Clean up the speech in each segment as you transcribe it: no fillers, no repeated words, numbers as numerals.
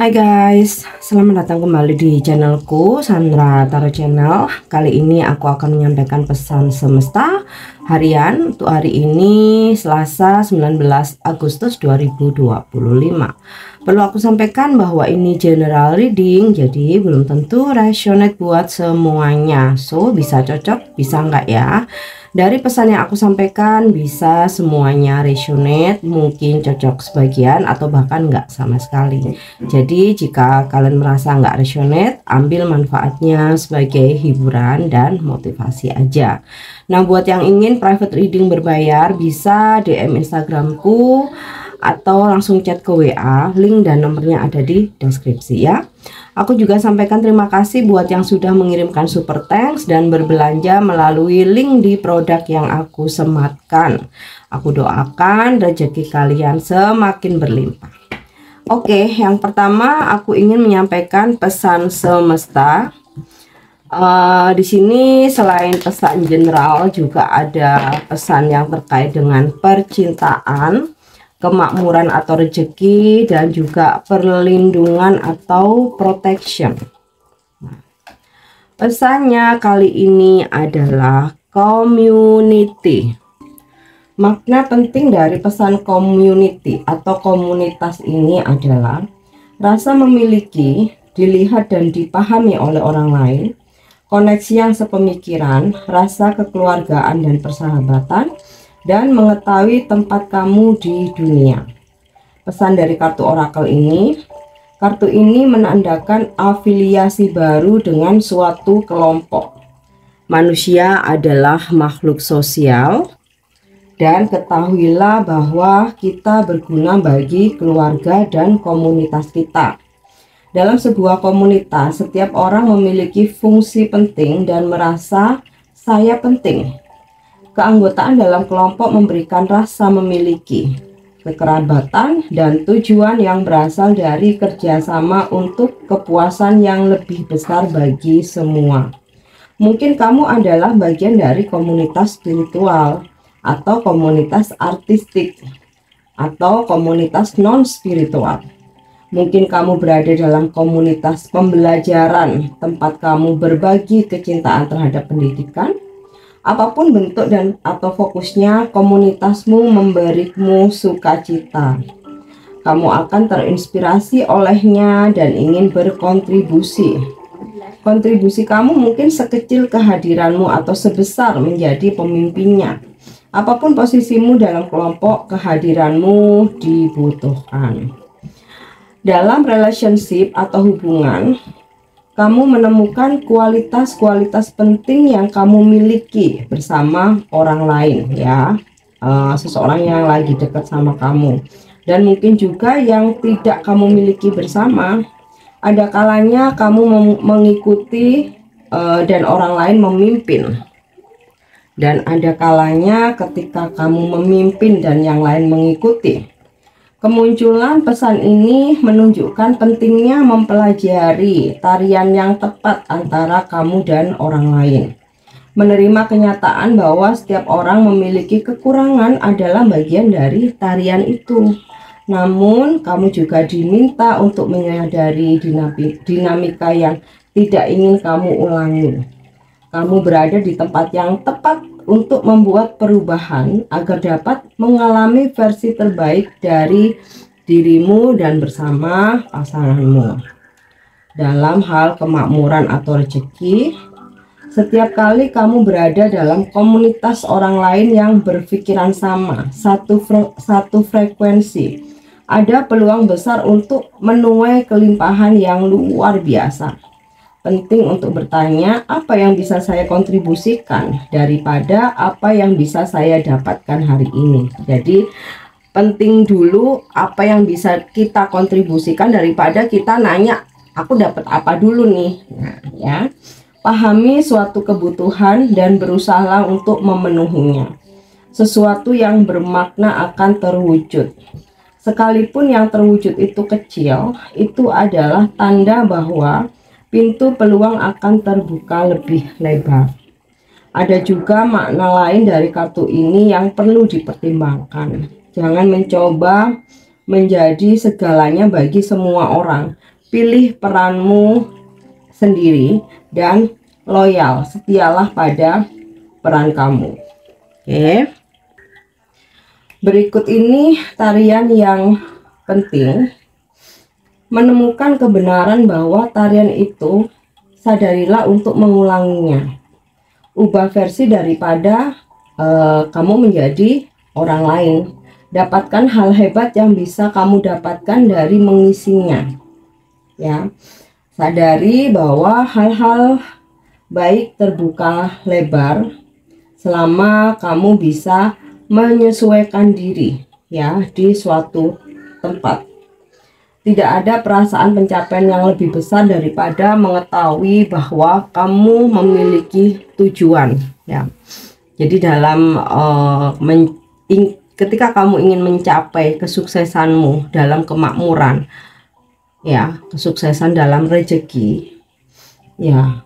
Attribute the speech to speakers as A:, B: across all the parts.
A: Hai guys, selamat datang kembali di channelku Sandra Tarot Channel. Kali ini aku akan menyampaikan pesan semesta harian untuk hari ini Selasa 19 Agustus 2025. Perlu aku sampaikan bahwa ini general reading, jadi belum tentu resonate buat semuanya. So bisa cocok, bisa enggak ya. Dari pesan yang aku sampaikan bisa semuanya resonate, mungkin cocok sebagian atau bahkan enggak sama sekali. Jadi jika kalian merasa enggak resonate, ambil manfaatnya sebagai hiburan dan motivasi aja. Nah, buat yang ingin private reading berbayar bisa DM Instagramku atau langsung chat ke WA, link dan nomornya ada di deskripsi ya. Aku juga sampaikan terima kasih buat yang sudah mengirimkan super thanks dan berbelanja melalui link di produk yang aku sematkan. Aku doakan rezeki kalian semakin berlimpah. Oke, yang pertama aku ingin menyampaikan pesan semesta. Di sini selain pesan general juga ada pesan yang terkait dengan percintaan, kemakmuran atau rezeki, dan juga perlindungan atau protection. Pesannya kali ini adalah community. Makna penting dari pesan community atau komunitas ini adalah rasa memiliki, dilihat dan dipahami oleh orang lain, koneksi yang sepemikiran, rasa kekeluargaan dan persahabatan, dan mengetahui tempat kamu di dunia. Pesan dari kartu orakel ini, kartu ini menandakan afiliasi baru dengan suatu kelompok. Manusia adalah makhluk sosial, dan ketahuilah bahwa kita berguna bagi keluarga dan komunitas kita. Dalam sebuah komunitas, setiap orang memiliki fungsi penting dan merasa saya penting. Keanggotaan dalam kelompok memberikan rasa memiliki, kekerabatan, dan tujuan yang berasal dari kerjasama untuk kepuasan yang lebih besar bagi semua. Mungkin kamu adalah bagian dari komunitas spiritual, atau komunitas artistik, atau komunitas non-spiritual. Mungkin kamu berada dalam komunitas pembelajaran, tempat kamu berbagi kecintaan terhadap pendidikan. Apapun bentuk dan atau fokusnya, komunitasmu memberimu sukacita. Kamu akan terinspirasi olehnya dan ingin berkontribusi. Kontribusi kamu mungkin sekecil kehadiranmu atau sebesar menjadi pemimpinnya. Apapun posisimu dalam kelompok, kehadiranmu dibutuhkan. Dalam relationship atau hubungan, kamu menemukan kualitas-kualitas penting yang kamu miliki bersama orang lain ya, seseorang yang lagi dekat sama kamu, dan mungkin juga yang tidak kamu miliki bersama. Ada kalanya kamu mengikuti dan orang lain memimpin, dan ada kalanya ketika kamu memimpin dan yang lain mengikuti. Kemunculan pesan ini menunjukkan pentingnya mempelajari tarian yang tepat antara kamu dan orang lain. Menerima kenyataan bahwa setiap orang memiliki kekurangan adalah bagian dari tarian itu. Namun, kamu juga diminta untuk menyadari dinamika yang tidak ingin kamu ulangi. Kamu berada di tempat yang tepat untuk membuat perubahan agar dapat mengalami versi terbaik dari dirimu dan bersama pasanganmu. Dalam hal kemakmuran atau rezeki, setiap kali kamu berada dalam komunitas orang lain yang berpikiran sama, satu frekuensi, ada peluang besar untuk menuai kelimpahan yang luar biasa. Penting untuk bertanya apa yang bisa saya kontribusikan daripada apa yang bisa saya dapatkan hari ini. Jadi penting dulu apa yang bisa kita kontribusikan daripada kita nanya aku dapat apa dulu nih. Nah, ya. Pahami suatu kebutuhan dan berusahalah untuk memenuhinya. Sesuatu yang bermakna akan terwujud. Sekalipun yang terwujud itu kecil, itu adalah tanda bahwa pintu peluang akan terbuka lebih lebar. Ada juga makna lain dari kartu ini yang perlu dipertimbangkan. Jangan mencoba menjadi segalanya bagi semua orang. pilih peranmu sendiri dan loyal, setialah pada peran kamu. Oke. Berikut ini tarian yang penting. Menemukan kebenaran bahwa tarian itu, sadarilah untuk mengulanginya. Ubah versi daripada kamu menjadi orang lain. Dapatkan hal hebat yang bisa kamu dapatkan dari mengisinya. Ya, sadari bahwa hal-hal baik terbuka lebar selama kamu bisa menyesuaikan diri ya di suatu tempat. Tidak ada perasaan pencapaian yang lebih besar daripada mengetahui bahwa kamu memiliki tujuan ya. Jadi dalam ketika kamu ingin mencapai kesuksesanmu dalam kemakmuran ya, kesuksesan dalam rezeki ya,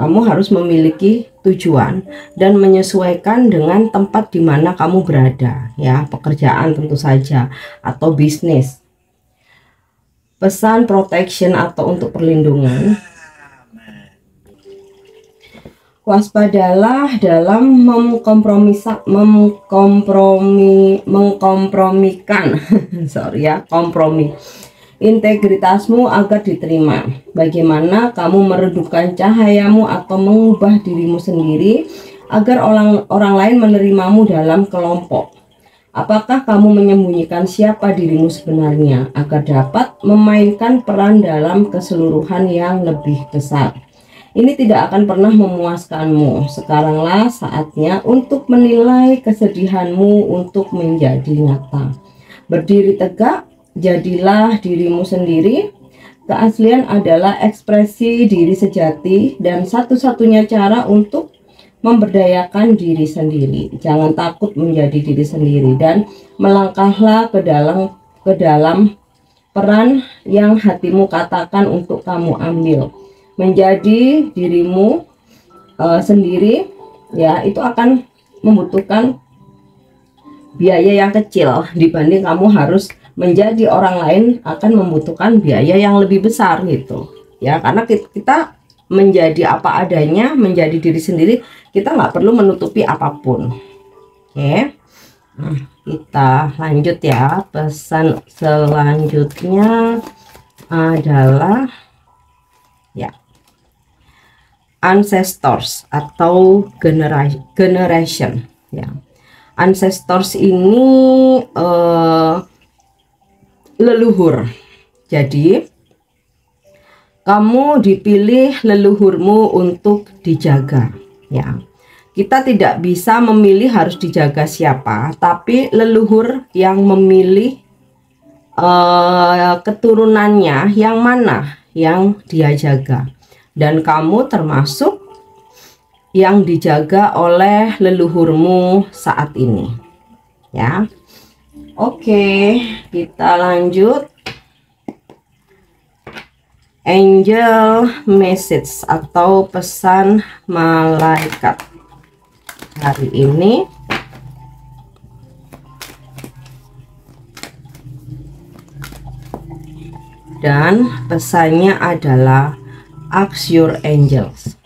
A: kamu harus memiliki tujuan dan menyesuaikan dengan tempat di mana kamu berada ya, pekerjaan tentu saja atau bisnis. Pesan protection atau untuk perlindungan. Waspadalah dalam mengkompromikan kompromi integritasmu agar diterima. Bagaimana kamu meredupkan cahayamu atau mengubah dirimu sendiri agar orang lain menerimamu dalam kelompok. Apakah kamu menyembunyikan siapa dirimu sebenarnya agar dapat memainkan peran dalam keseluruhan yang lebih besar? Ini tidak akan pernah memuaskanmu. Sekaranglah saatnya untuk menilai kesedihanmu untuk menjadi nyata. Berdiri tegak, jadilah dirimu sendiri. Keaslian adalah ekspresi diri sejati dan satu-satunya cara untuk memberdayakan diri sendiri. Jangan takut menjadi diri sendiri dan melangkahlah ke dalam peran yang hatimu katakan untuk kamu ambil. Menjadi dirimu sendiri ya, itu akan membutuhkan biaya yang kecil dibanding kamu harus menjadi orang lain, akan membutuhkan biaya yang lebih besar gitu ya, karena kita menjadi apa adanya, menjadi diri sendiri, kita nggak perlu menutupi apapun. Oke, nah, kita lanjut ya. Pesan selanjutnya adalah ya, ancestors atau generation ya. Ancestors ini leluhur. Jadi kamu dipilih leluhurmu untuk dijaga ya. Kita tidak bisa memilih harus dijaga siapa, tapi leluhur yang memilih keturunannya yang mana yang dia jaga, dan kamu termasuk yang dijaga oleh leluhurmu saat ini ya. Oke, kita lanjut. Angel message atau pesan malaikat hari ini. Dan pesannya adalah ask your angels.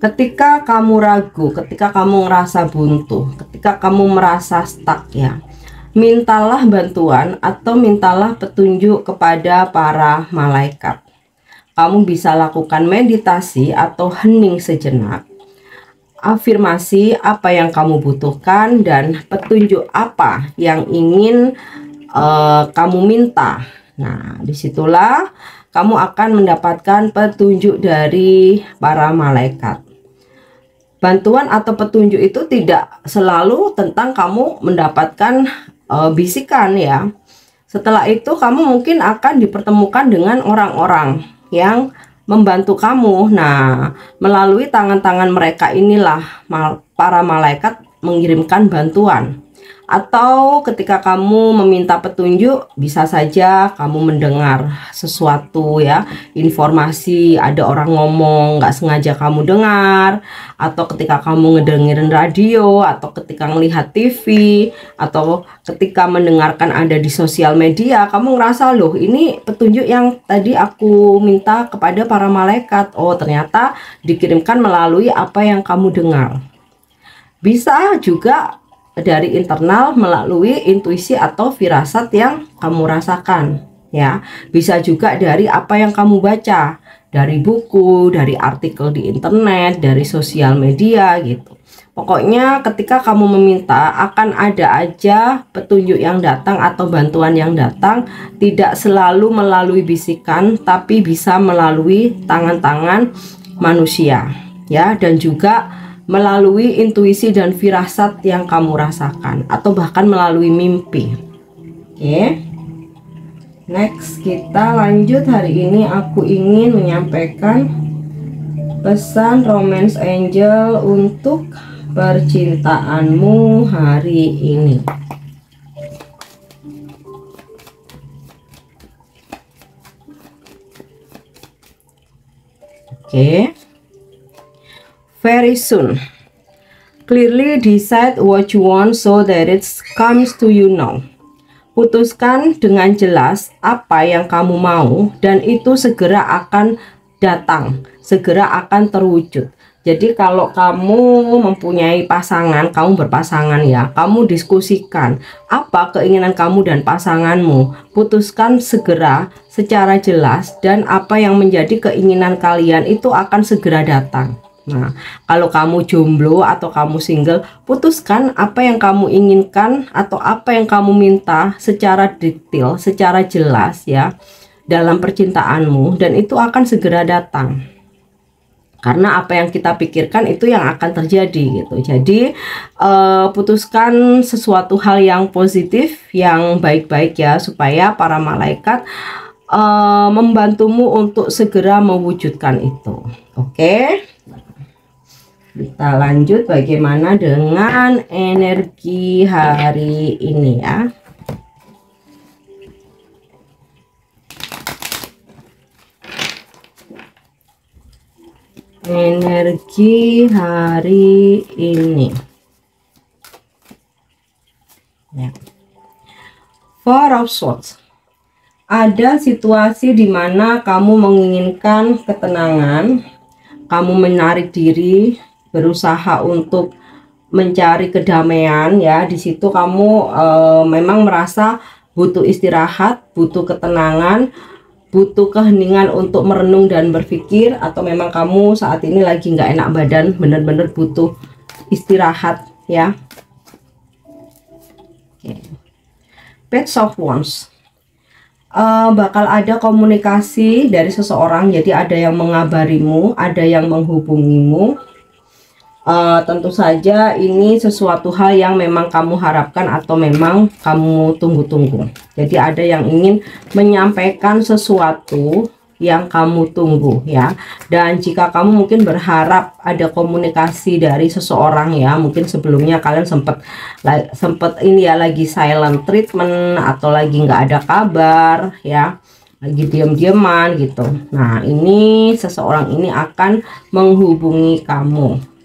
A: Ketika kamu ragu, ketika kamu merasa buntu, ketika kamu merasa stuck ya, mintalah bantuan atau mintalah petunjuk kepada para malaikat. Kamu bisa lakukan meditasi atau hening sejenak. Afirmasi apa yang kamu butuhkan dan petunjuk apa yang ingin kamu minta. Nah, disitulah kamu akan mendapatkan petunjuk dari para malaikat. Bantuan atau petunjuk itu tidak selalu tentang kamu mendapatkan bisikan ya. Setelah itu kamu mungkin akan dipertemukan dengan orang-orang yang membantu kamu. Nah, melalui tangan-tangan mereka inilah para malaikat mengirimkan bantuan Atau ketika kamu meminta petunjuk, bisa saja kamu mendengar sesuatu ya, informasi, ada orang ngomong nggak sengaja kamu dengar, atau ketika kamu ngedengerin radio, atau ketika melihat TV, atau ketika mendengarkan ada di sosial media, kamu ngerasa loh ini petunjuk yang tadi aku minta kepada para malaikat. Oh, ternyata dikirimkan melalui apa yang kamu dengar. Bisa juga dari internal melalui intuisi atau firasat yang kamu rasakan ya. Bisa juga dari apa yang kamu baca, dari buku, dari artikel di internet, dari sosial media gitu. Pokoknya ketika kamu meminta, akan ada aja petunjuk yang datang atau bantuan yang datang, tidak selalu melalui bisikan tapi bisa melalui tangan-tangan manusia ya, dan juga melalui intuisi dan firasat yang kamu rasakan, atau bahkan melalui mimpi. Oke. Next, kita lanjut. Hari ini aku ingin menyampaikan pesan romance angel untuk percintaanmu hari ini. Oke. Very soon. Clearly decide what you want so that it comes to you now. Putuskan dengan jelas apa yang kamu mau dan itu segera akan datang, segera akan terwujud. Jadi kalau kamu mempunyai pasangan, kamu berpasangan ya, kamu diskusikan apa keinginan kamu dan pasanganmu. Putuskan segera, secara jelas, dan apa yang menjadi keinginan kalian itu akan segera datang. Nah, kalau kamu jomblo atau kamu single, putuskan apa yang kamu inginkan atau apa yang kamu minta secara detail, secara jelas ya, dalam percintaanmu, dan itu akan segera datang. Karena apa yang kita pikirkan itu yang akan terjadi gitu. Jadi putuskan sesuatu hal yang positif, yang baik-baik ya, supaya para malaikat membantumu untuk segera mewujudkan itu. Oke. Kita lanjut bagaimana dengan energi hari ini ya. Energi hari ini. Ya. Four of Swords. Ada situasi di mana kamu menginginkan ketenangan, kamu menarik diri, berusaha untuk mencari kedamaian ya. Di situ kamu memang merasa butuh istirahat, butuh ketenangan, butuh keheningan untuk merenung dan berpikir, atau memang kamu saat ini lagi nggak enak badan, bener-bener butuh istirahat ya. Oke. Page of Wands. Bakal ada komunikasi dari seseorang, jadi ada yang mengabarimu, ada yang menghubungimu. Tentu saja ini sesuatu hal yang memang kamu harapkan atau memang kamu tunggu-tunggu. Jadi ada yang ingin menyampaikan sesuatu yang kamu tunggu ya. Dan jika kamu mungkin berharap ada komunikasi dari seseorang ya, mungkin sebelumnya kalian sempat ini ya, lagi silent treatment atau lagi nggak ada kabar ya, lagi diam-diaman gitu. Nah, ini seseorang ini akan menghubungi kamu.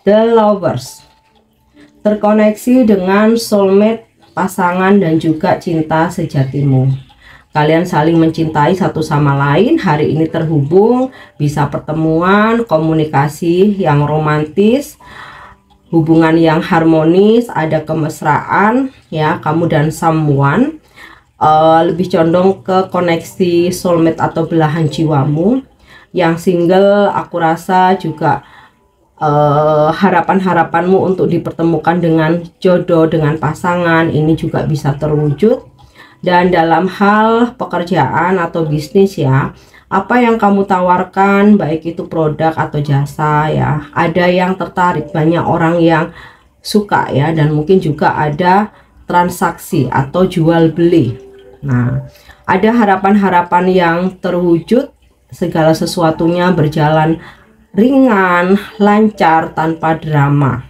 A: The Lovers, terkoneksi dengan soulmate, pasangan, dan juga cinta sejatimu. Kalian saling mencintai satu sama lain, hari ini terhubung, bisa pertemuan, komunikasi yang romantis, hubungan yang harmonis, ada kemesraan ya, kamu dan someone. Lebih condong ke koneksi soulmate atau belahan jiwamu. Yang single, aku rasa juga harapan-harapanmu untuk dipertemukan dengan jodoh, dengan pasangan, ini juga bisa terwujud. Dan dalam hal pekerjaan atau bisnis ya, apa yang kamu tawarkan, baik itu produk atau jasa ya, ada yang tertarik, banyak orang yang suka ya, dan mungkin juga ada transaksi atau jual beli. Nah, ada harapan-harapan yang terwujud, segala sesuatunya berjalan ringan, lancar, tanpa drama.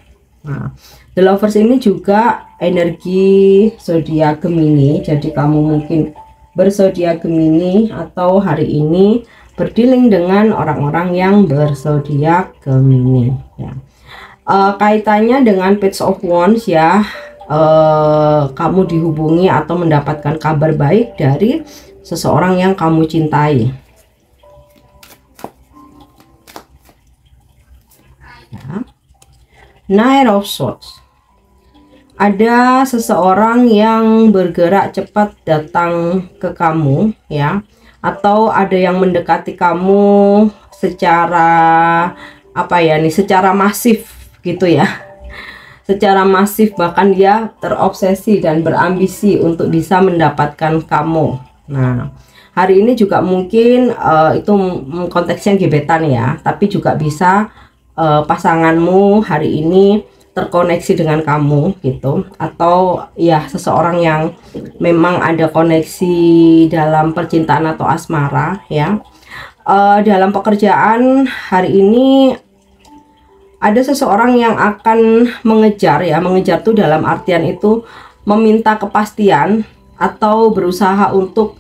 A: Nah, The Lovers ini juga energi zodiak Gemini. Jadi kamu mungkin berzodiak Gemini atau hari ini berdealing dengan orang-orang yang berzodiak Gemini ya. Kaitannya dengan Page of Wands ya, kamu dihubungi atau mendapatkan kabar baik dari seseorang yang kamu cintai ya. Knight of Swords, ada seseorang yang bergerak cepat datang ke kamu ya, atau ada yang mendekati kamu secara apa ya nih, secara masif gitu ya, secara masif, bahkan dia terobsesi dan berambisi untuk bisa mendapatkan kamu. Nah, hari ini juga mungkin itu konteksnya gebetan ya, tapi juga bisa pasanganmu hari ini terkoneksi dengan kamu gitu, atau ya seseorang yang memang ada koneksi dalam percintaan atau asmara ya. Dalam pekerjaan hari ini ada seseorang yang akan mengejar ya, mengejar tuh dalam artian itu meminta kepastian atau berusaha untuk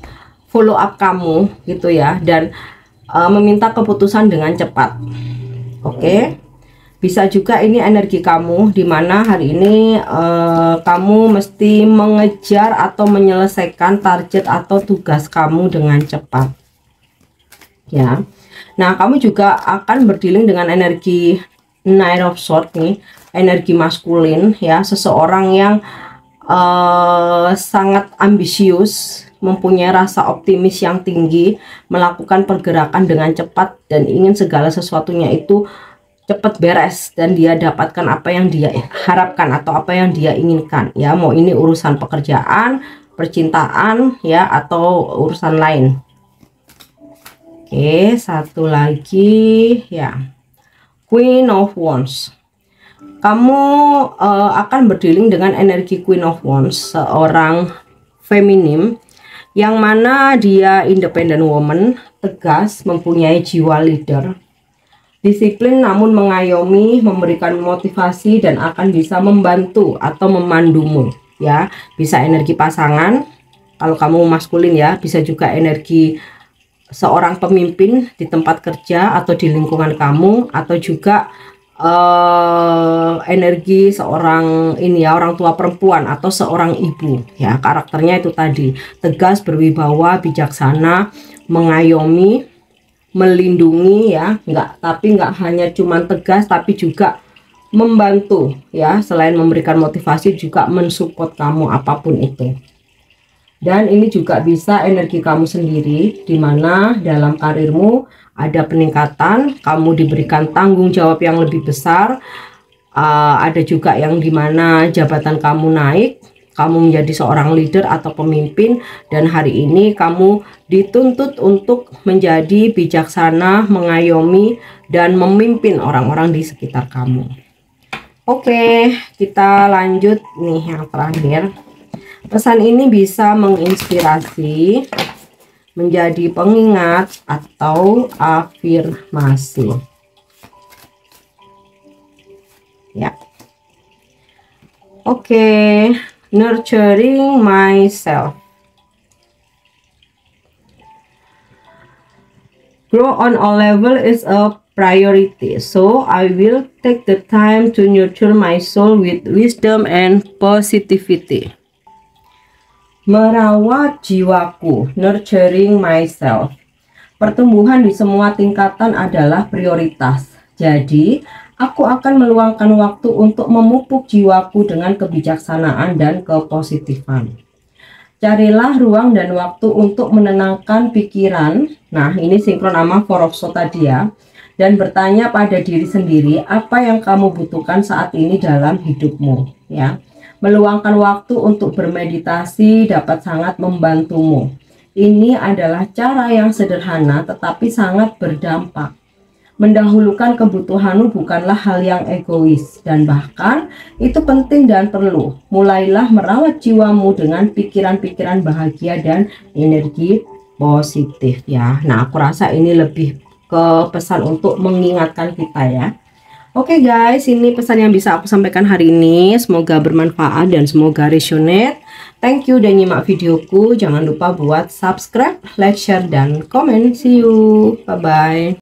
A: follow up kamu gitu ya, dan meminta keputusan dengan cepat. Oke. Bisa juga ini energi kamu, dimana hari ini kamu mesti mengejar atau menyelesaikan target atau tugas kamu dengan cepat ya. Nah, kamu juga akan berdealing dengan energi Knight of Swords nih, energi maskulin ya, seseorang yang sangat ambisius, mempunyai rasa optimis yang tinggi, melakukan pergerakan dengan cepat dan ingin segala sesuatunya itu cepat beres dan dia dapatkan apa yang dia harapkan atau apa yang dia inginkan ya, mau ini urusan pekerjaan, percintaan ya, atau urusan lain. Oke, satu lagi ya, Queen of Wands. Kamu akan berdealing dengan energi Queen of Wands, seorang feminim yang mana dia independent woman, tegas, mempunyai jiwa leader, disiplin namun mengayomi, memberikan motivasi dan akan bisa membantu atau memandumu ya. Bisa energi pasangan kalau kamu maskulin ya, bisa juga energi seorang pemimpin di tempat kerja atau di lingkungan kamu, atau juga energi seorang ini ya, orang tua perempuan atau seorang ibu ya. Karakternya itu tadi tegas, berwibawa, bijaksana, mengayomi, melindungi ya, nggak hanya cuman tegas tapi juga membantu ya, selain memberikan motivasi juga mensupport kamu apapun itu. Dan ini juga bisa energi kamu sendiri, dimana dalam karirmu ada peningkatan, kamu diberikan tanggung jawab yang lebih besar, ada juga yang dimana jabatan kamu naik, kamu menjadi seorang leader atau pemimpin, dan hari ini kamu dituntut untuk menjadi bijaksana, mengayomi, dan memimpin orang-orang di sekitar kamu. Oke, kita lanjut nih yang terakhir. Pesan ini bisa menginspirasi, menjadi pengingat, atau afirmasi. Ya. Oke. Nurturing myself. Grow on all level is a priority, so I will take the time to nurture my soul with wisdom and positivity. Merawat jiwaku, nurturing myself. Pertumbuhan di semua tingkatan adalah prioritas. Jadi, aku akan meluangkan waktu untuk memupuk jiwaku dengan kebijaksanaan dan kepositifan. Carilah ruang dan waktu untuk menenangkan pikiran. Nah, ini sinkron sama Four of Swords tadi ya. Dan bertanya pada diri sendiri apa yang kamu butuhkan saat ini dalam hidupmu ya. Meluangkan waktu untuk bermeditasi dapat sangat membantumu. Ini adalah cara yang sederhana tetapi sangat berdampak. Mendahulukan kebutuhanmu bukanlah hal yang egois, dan bahkan itu penting dan perlu. Mulailah merawat jiwamu dengan pikiran-pikiran bahagia dan energi positif ya. Nah, aku rasa ini lebih ke pesan untuk mengingatkan kita ya. Oke guys, ini pesan yang bisa aku sampaikan hari ini. Semoga bermanfaat dan semoga resonate. Thank you udah nyimak videoku. Jangan lupa buat subscribe, like, share, dan komen. See you. Bye-bye.